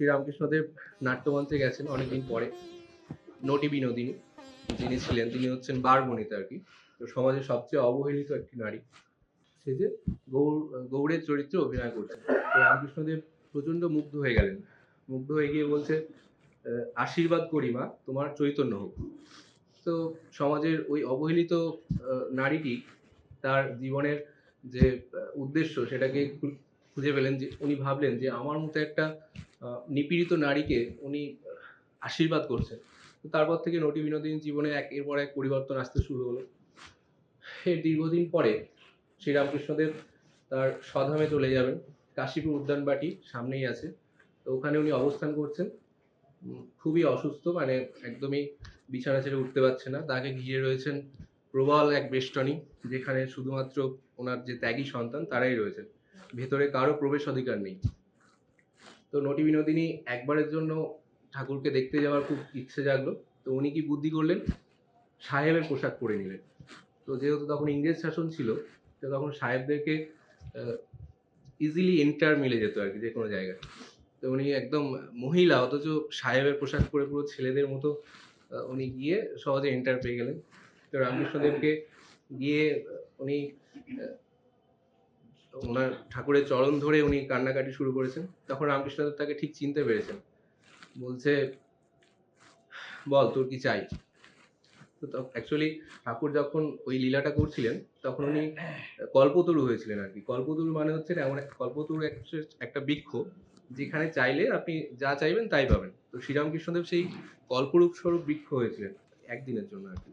শ্রীরামকৃষ্ণদেব নাট্যমঞ্চে গেছেন অনেকদিন পরে। নটি বিনোদিনী যিনি ছিলেন তিনি হচ্ছেন বারবণিতা আরকি। তো সমাজের সবচেয়ে অবহেলিত একটি নারী। সে যে গৌড়ের চরিত্রে অভিনয় করছে। তো রামকৃষ্ণদেব প্রচণ্ড মুগ্ধ হয়ে গেলেন। মুগ্ধ হয়ে গিয়ে বলছে, "আশীর্বাদ করি মা, তোমার চৈতন্য হোক।" তো সমাজের ওই অবহেলিত নারীটি তার জীবনের যে উদ্দেশ্য সেটাকে খুঁজে পেলেন, যে উনি ভাবলেন যে আমার মতো একটা নিপীড়িত নারীকে উনি আশীর্বাদ করছেন। তো তারপর থেকে নটি বিনোদিনীর জীবনে একের পর এক পরিবর্তন আসতে শুরু হলো। এর দীর্ঘদিন পরে শ্রীরামকৃষ্ণদেব তার স্বধামে চলে যাবেন। কাশীপুর উদ্যানবাটি সামনেই আছে। তো ওখানে উনি অবস্থান করছেন। খুবই অসুস্থ, মানে একদমই বিছানা ছেড়ে উঠতে পারছে না। তাকে ঘিরে রয়েছেন প্রবল এক বেষ্টনী, যেখানে শুধুমাত্র ওনার যে ত্যাগী সন্তান তারাই রয়েছেন। ভেতরে কারো প্রবেশ অধিকার নেই। তো নটি বিনোদিনী একবারের জন্য ঠাকুরকে দেখতে যাওয়ার খুব ইচ্ছে জাগলো। তো উনি কি বুদ্ধি করলেন, সাহেবের পোশাক পরে নিলেন। তো যেহেতু তখন ইংরেজ শাসন ছিল, তো তখন সাহেবদেরকে ইজিলি এন্টার মিলে যেত আর কি যে কোনো জায়গায়। তো উনি একদম মহিলা অথচ সাহেবের পোশাক পরে পুরো ছেলেদের মতো উনি গিয়ে সহজে এন্টার পেয়ে গেলেন। তো রামকৃষ্ণদেবকে গিয়ে উনি ওনার ঠাকুরের চরণ ধরে উনি কান্নাকাটি শুরু করেছেন। তখন রামকৃষ্ণদেব তাকে ঠিক চিনতে পেরেছেন। বলছে, "বল তোর কি চাই?" তো অ্যাকচুয়ালি ঠাকুর যখন ওই লীলাটা করছিলেন তখন উনি কল্পতরু হয়েছিলেন আর কি। কল্পতরু মানে হচ্ছে এমন কল্পতরু একটা বৃক্ষ, যেখানে চাইলে আপনি যা চাইবেন তাই পাবেন। তো শ্রীরামকৃষ্ণদেব সেই কল্পরূপ স্বরূপ বৃক্ষ হয়েছিলেন একদিনের জন্য আর কি।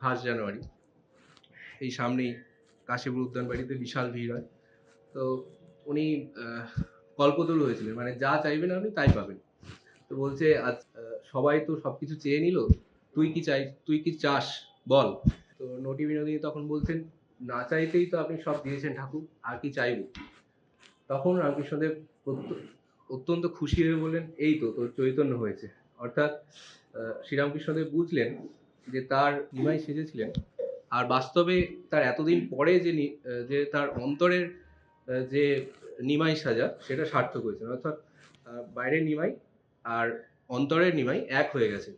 1 জানুয়ারি এই সামনেই কাশীপুর উদ্যানবাড়িতে বিশাল ভিড় হয়। তো উনি কল্পতরু হয়েছিলেন, মানে যা চাইবেন আপনি তাই পাবেন। তো বলছে, আজ সবাই তো সবকিছু চেয়ে নিল, তুই কি চাস বল। তো নটি বিনোদিনী তখন বলছেন, না চাইতেই তো আপনি সব দিয়েছেন ঠাকুর, আর কি চাইবো। তখন রামকৃষ্ণদেব অত্যন্ত খুশি হয়ে বললেন, এই তো তোর চৈতন্য হয়েছে। অর্থাৎ শ্রীরামকৃষ্ণদেব বুঝলেন যে তার নিমাই সেজেছিলেন, আর বাস্তবে তার এতদিন পরে যে তার অন্তরের যে নিমাই সাজা সেটা সার্থক হয়েছে। অর্থাৎ বাইরের নিমাই আর অন্তরের নিমাই এক হয়ে গেছে।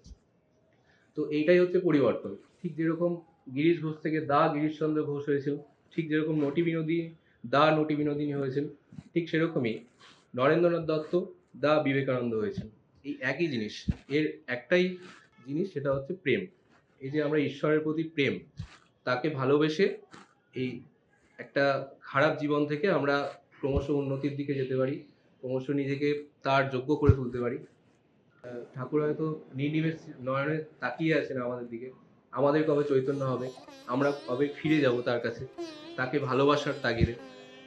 তো এইটাই হচ্ছে পরিবর্তন। ঠিক যেরকম গিরিশ ঘোষ থেকে দা গিরিশচন্দ্র ঘোষ হয়েছিল, ঠিক যেরকম নটি বিনোদিনী হয়েছেন, ঠিক সেরকমই নরেন্দ্রনাথ দত্ত দা বিবেকানন্দ হয়েছেন। এই একই জিনিস, এর একটাই জিনিস, সেটা হচ্ছে প্রেম। এই যে আমরা ঈশ্বরের প্রতি প্রেম, তাকে ভালোবেসে এই একটা খারাপ জীবন থেকে আমরা ক্রমশ উন্নতির দিকে যেতে পারি, ক্রমশ নিজেকে তার যোগ্য করে তুলতে পারি। ঠাকুর হয়তো নির্নিমেষ নয়নে তাকিয়ে আছেন আমাদের দিকে। আমাদের কবে চৈতন্য হবে, আমরা কবে ফিরে যাব তার কাছে, তাকে ভালোবাসার তাগিদে।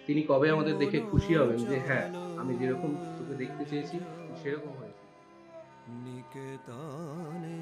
তিনি কবে আমাদের দেখে খুশি হবেন যে হ্যাঁ, আমি যেরকম তোকে দেখতে চেয়েছি তুই সেরকম হয়েছিস। নিকেতনে